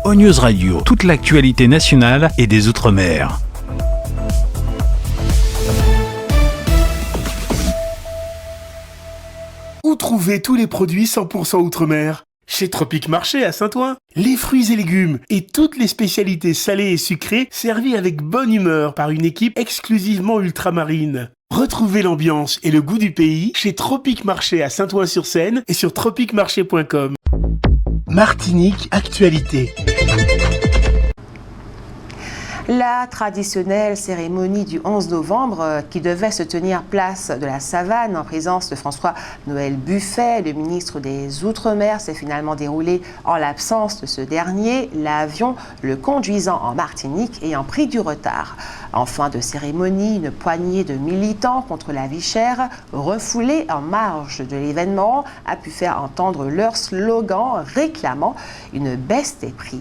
ONews Radio, toute l'actualité nationale et des Outre-mer. Où trouver tous les produits 100% Outre-mer ? Chez Tropic Marché à Saint-Ouen. Les fruits et légumes et toutes les spécialités salées et sucrées servies avec bonne humeur par une équipe exclusivement ultramarine. Retrouvez l'ambiance et le goût du pays chez Tropic Marché à Saint-Ouen-sur-Seine et sur tropicmarché.com. Martinique Actualité. La traditionnelle cérémonie du 11 novembre qui devait se tenir place de la Savane en présence de François-Noël Buffet, le ministre des Outre-mer, s'est finalement déroulée en l'absence de ce dernier, l'avion le conduisant en Martinique ayant pris du retard. En fin de cérémonie, une poignée de militants contre la vie chère, refoulés en marge de l'événement, a pu faire entendre leur slogan réclamant une baisse des prix.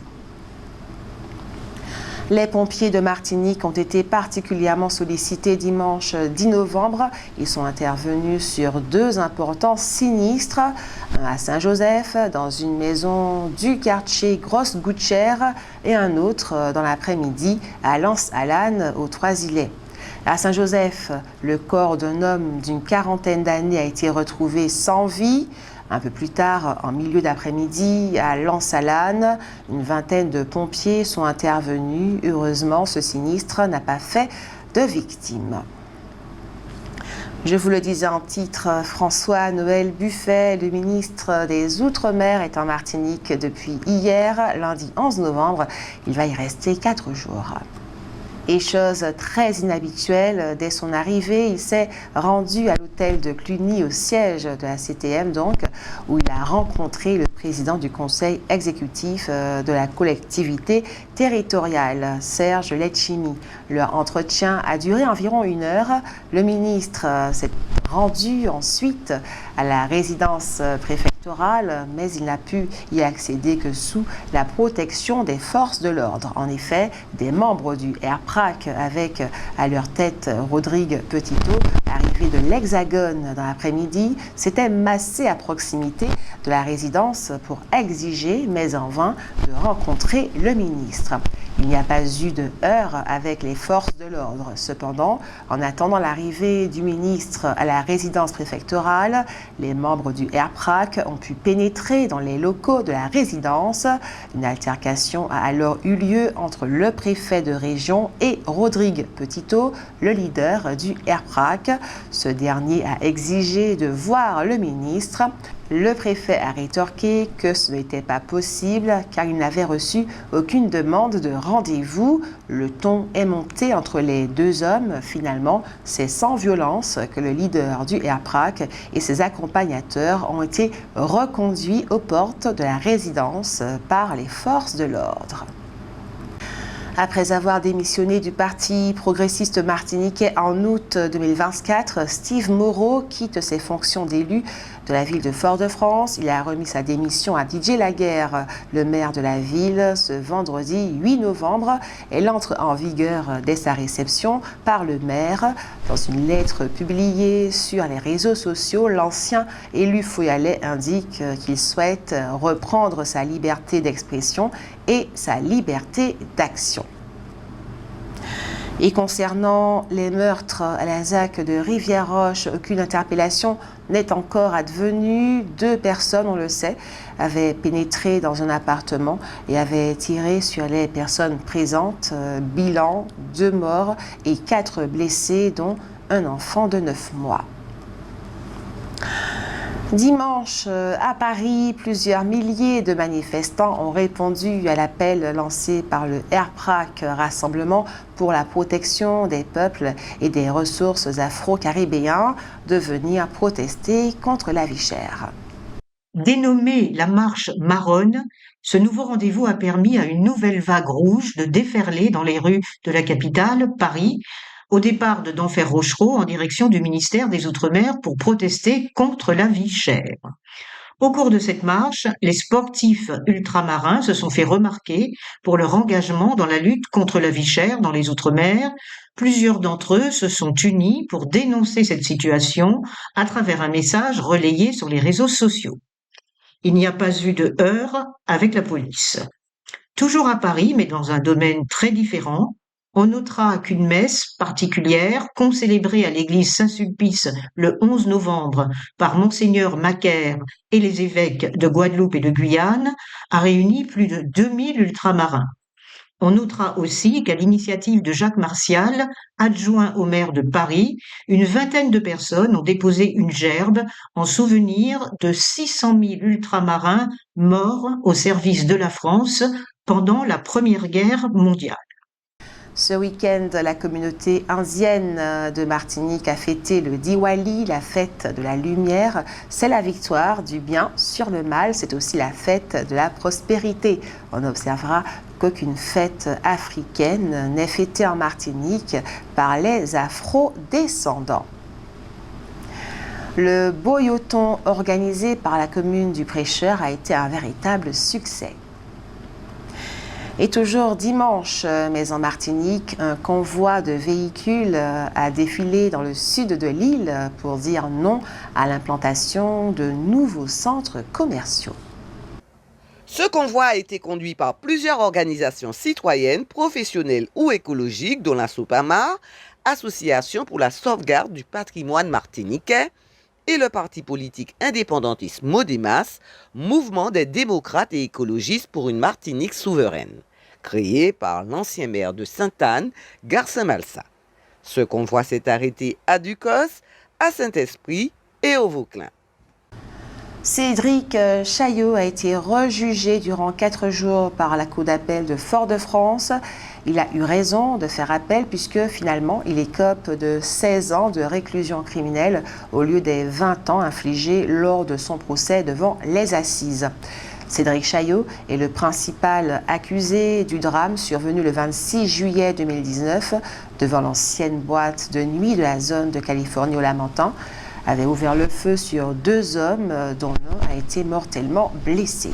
Les pompiers de Martinique ont été particulièrement sollicités dimanche 10 novembre. Ils sont intervenus sur 2 importants sinistres, un à Saint-Joseph, dans une maison du quartier Grosse-Goutchère, et un autre dans l'après-midi à Lens-Alane, aux Trois-Îlets. À Saint-Joseph, le corps d'un homme d'une quarantaine d'années a été retrouvé sans vie. Un peu plus tard, en milieu d'après-midi, à Lens-Alane, une vingtaine de pompiers sont intervenus. Heureusement, ce sinistre n'a pas fait de victimes. Je vous le disais en titre, François-Noël Buffet, le ministre des Outre-mer, est en Martinique depuis hier, lundi 11 novembre. Il va y rester 4 jours. Et chose très inhabituelle, dès son arrivée, il s'est rendu à l'hôtel de Cluny, au siège de la CTM donc, où il a rencontré le président du conseil exécutif de la collectivité territoriale, Serge Letchimy. Leur entretien a duré environ 1 heure. Le ministre s'est rendu ensuite à la résidence préfectorale, mais il n'a pu y accéder que sous la protection des forces de l'ordre. En effet, des membres du RPRAC, avec à leur tête Rodrigue Petitot, arrivé de l'Hexagone dans l'après-midi, s'étaient massés à proximité de la résidence pour exiger, mais en vain, de rencontrer le ministre. Il n'y a pas eu de heurts avec les forces de l'ordre. Cependant, en attendant l'arrivée du ministre à la résidence préfectorale, les membres du RPRAC ont pu pénétrer dans les locaux de la résidence. Une altercation a alors eu lieu entre le préfet de région et Rodrigue Petitot, le leader du RPRAC. Ce dernier a exigé de voir le ministre. Le préfet a rétorqué que ce n'était pas possible car il n'avait reçu aucune demande de rendez-vous. Le ton est monté entre les 2 hommes. Finalement, c'est sans violence que le leader du RPRAC et ses accompagnateurs ont été reconduits aux portes de la résidence par les forces de l'ordre. Après avoir démissionné du Parti progressiste martiniquais en août 2024, Steve Moreau quitte ses fonctions d'élu de la ville de Fort-de-France. Il a remis sa démission à Didier Laguerre, le maire de la ville, ce vendredi 8 novembre. Elle entre en vigueur dès sa réception par le maire. Dans une lettre publiée sur les réseaux sociaux, l'ancien élu foyalais indique qu'il souhaite reprendre sa liberté d'expression et sa liberté d'action. Et concernant les meurtres à la ZAC de Rivière-Roche, aucune interpellation n'est encore advenue. 2 personnes, on le sait, avaient pénétré dans un appartement et avaient tiré sur les personnes présentes. Bilan, 2 morts et 4 blessés, dont un enfant de 9 mois. Dimanche, à Paris, plusieurs milliers de manifestants ont répondu à l'appel lancé par le RPRAC, Rassemblement pour la protection des peuples et des ressources afro-caribéens, de venir protester contre la vie chère. Dénommé la marche marronne, ce nouveau rendez-vous a permis à une nouvelle vague rouge de déferler dans les rues de la capitale, Paris, au départ de d'Enfer Rochereau en direction du ministère des Outre-mer pour protester contre la vie chère. Au cours de cette marche, les sportifs ultramarins se sont fait remarquer pour leur engagement dans la lutte contre la vie chère dans les Outre-mer. Plusieurs d'entre eux se sont unis pour dénoncer cette situation à travers un message relayé sur les réseaux sociaux. Il n'y a pas eu de heurts avec la police. Toujours à Paris, mais dans un domaine très différent, on notera qu'une messe particulière, concélébrée à l'église Saint-Sulpice le 11 novembre par Monseigneur Macaire et les évêques de Guadeloupe et de Guyane, a réuni plus de 2000 ultramarins. On notera aussi qu'à l'initiative de Jacques Martial, adjoint au maire de Paris, une vingtaine de personnes ont déposé une gerbe en souvenir de 600 000 ultramarins morts au service de la France pendant la Première Guerre mondiale. Ce week-end, la communauté indienne de Martinique a fêté le Diwali, la fête de la lumière. C'est la victoire du bien sur le mal. C'est aussi la fête de la prospérité. On observera qu'aucune fête africaine n'est fêtée en Martinique par les Afro-descendants. Le Boyoton organisé par la commune du Prêcheur a été un véritable succès. Et toujours dimanche, mais en Martinique, un convoi de véhicules a défilé dans le sud de l'île pour dire non à l'implantation de nouveaux centres commerciaux. Ce convoi a été conduit par plusieurs organisations citoyennes, professionnelles ou écologiques, dont la SOPAMA, Association pour la sauvegarde du patrimoine martiniquais, et le parti politique indépendantiste Modémas, Mouvement des démocrates et écologistes pour une Martinique souveraine, créé par l'ancien maire de Sainte-Anne, Garcin Malsa. Ce convoi s'est arrêté à Ducos, à Saint-Esprit et au Vauclin. Cédric Chaillot a été rejugé durant 4 jours par la Cour d'appel de Fort-de-France. Il a eu raison de faire appel puisque finalement il écope de 16 ans de réclusion criminelle au lieu des 20 ans infligés lors de son procès devant les assises. Cédric Chaillot est le principal accusé du drame survenu le 26 juillet 2019 devant l'ancienne boîte de nuit de la zone de Californie au Lamentin. Avait ouvert le feu sur 2 hommes dont l'un a été mortellement blessé.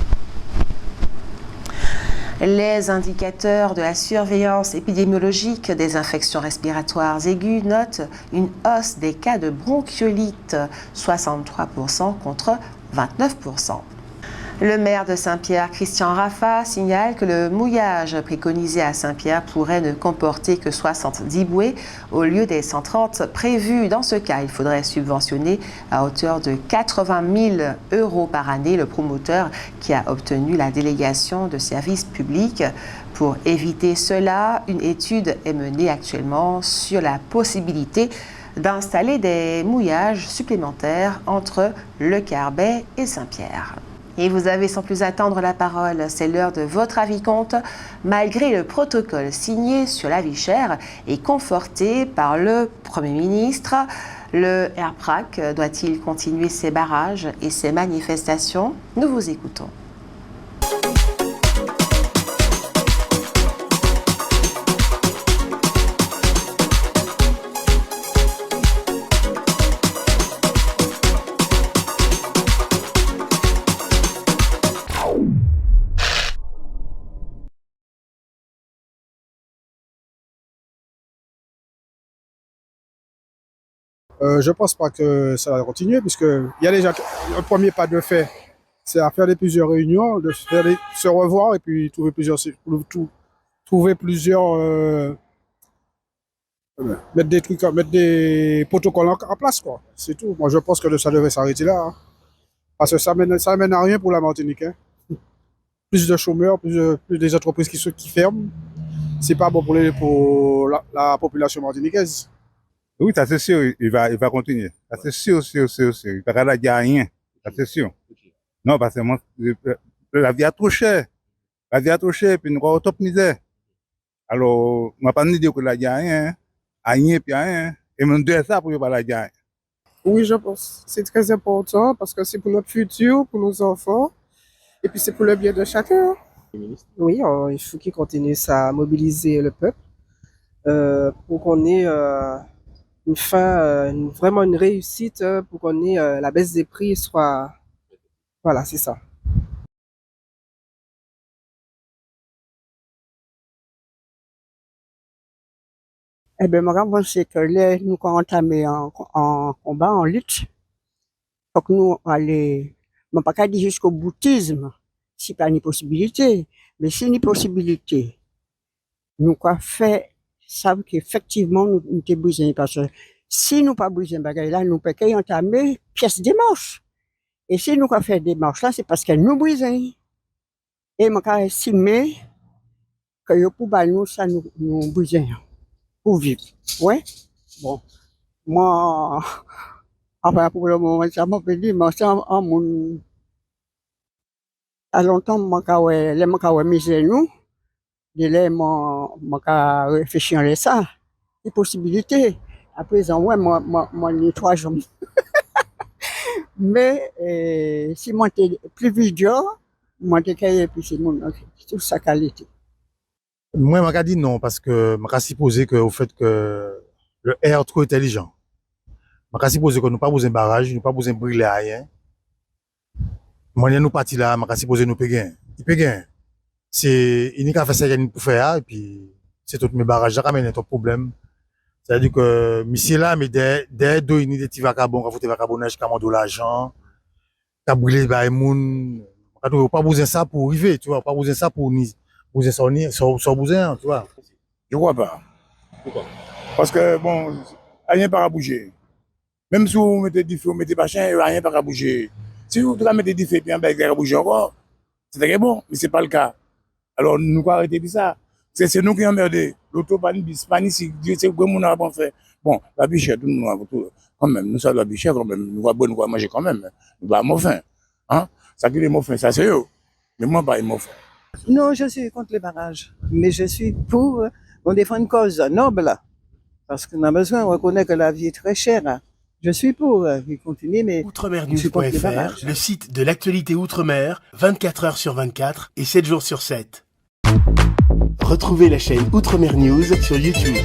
Les indicateurs de la surveillance épidémiologique des infections respiratoires aiguës notent une hausse des cas de bronchiolite, 63% contre 29%. Le maire de Saint-Pierre, Christian Raffa, signale que le mouillage préconisé à Saint-Pierre pourrait ne comporter que 70 bouées au lieu des 130 prévues. Dans ce cas, il faudrait subventionner à hauteur de 80 000 € par année le promoteur qui a obtenu la délégation de services publics. Pour éviter cela, une étude est menée actuellement sur la possibilité d'installer des mouillages supplémentaires entre Le Carbet et Saint-Pierre. Et vous avez sans plus attendre la parole, c'est l'heure de votre avis compte. Malgré le protocole signé sur la vie chère et conforté par le Premier ministre, le RPRAC doit-il continuer ses barrages et ses manifestations? Nous vous écoutons. Je pense pas que ça va continuer puisque il y a déjà le premier pas de fait, c'est à faire plusieurs réunions, se revoir et puis trouver plusieurs mettre des protocoles en place quoi. C'est tout. Moi je pense que ça devrait s'arrêter là, hein. Parce que ça mène à rien pour la Martinique, hein. Plus de chômeurs, plus des entreprises qui ferment, c'est pas bon pour la population martiniquaise. Oui, ça c'est sûr, il va continuer. Ça c'est sûr. Il ne va dire rien, ça c'est sûr. Non, parce que la vie est trop chère. La vie est trop chère, puis nous avons top misère. Alors, on ne va pas nous dire que la vie a rien, rien, puis rien. Et même de ça pour ne pas la dire rien. Oui, je pense que c'est très important parce que c'est pour notre futur, pour nos enfants, et puis c'est pour le bien de chacun. Oui, il faut qu'il continue à mobiliser le peuple pour qu'on ait une fin, vraiment une réussite, pour qu'on ait la baisse des prix soit... Voilà, c'est ça. Eh bien, moi, je pense que là, nous avons entamé en combat, en lutte. Faut que nous allons, pas qu'à dire jusqu'au boutisme, c'est pas une possibilité. Mais c'est une possibilité. Nous, quoi fait, savent qu'effectivement, nous t'es besoin, parce que si nous pas besoin de bagaille là, nous pouvons entamer pièce de démarche. Et si nous, quoi fait des démarches là, c'est parce qu'elle nous besoin. Et moi, quand estimer que yo pour nous, ça nous besoin pour vivre. Ouais. Bon. Moi, enfin, pour le moment, ça m'a fait dire, mais ça, en mon, à longtemps, moi, quand les misère nous, de là, moi, réfléchir à ça, les possibilités. À présent, ouais, moi, les 3 jours. Mais, si moi, t'es plus vieux, moi, t'es caillé, puis c'est tout sa qualité. Moi, je dis non, parce que je supposé que, au fait que le air est trop intelligent. Je supposé que nous pas besoin de barrage, nous pas besoin de brûler rien. Moi, nous partis là, je supposé nous payer. Il paye. C'est, il n'y a qu'à faire ça pour faire, et puis, c'est tout mes barrages, ça ramène un problème. C'est-à-dire que, ici là, mais dès deux, il y a des petits vagabonds, quand vous êtes vagabondage, qui ont de l'argent, qui ont brûlé les moun. Pas besoin de ça pour arriver, tu vois, pas besoin de ça pour sans besoin, tu vois. Je crois pas. Pourquoi? Parce que, bon, rien pas à bouger. Même si vous mettez du feu, vous mettez machin, il n'y a rien pas à bouger. Si vous mettez du feu, puis un bec à bouger encore, c'est très bon, mais c'est pas le cas. Alors, nous pouvons arrêter de ça. C'est nous qui emmerdé. L'auto, pas ici, Dieu sait que nous avons fait. Bon, la bichette, nous avons tout. Quand même, nous sommes la bichette, quand même. Nous avons manger quand même. Nous avons faim. Hein? Ça qui est mon faim, ça c'est eux. Mais moi, pas mon faim. Non, je suis contre les barrages, mais je suis pour on défend une cause noble, parce qu'on a besoin, on reconnaît que la vie est très chère. Je suis pour continuer, mais je suis contre les barrages. Outremernews.fr, le site de l'actualité Outre-mer, 24 heures sur 24 et 7 jours sur 7. Retrouvez la chaîne Outremer News sur YouTube.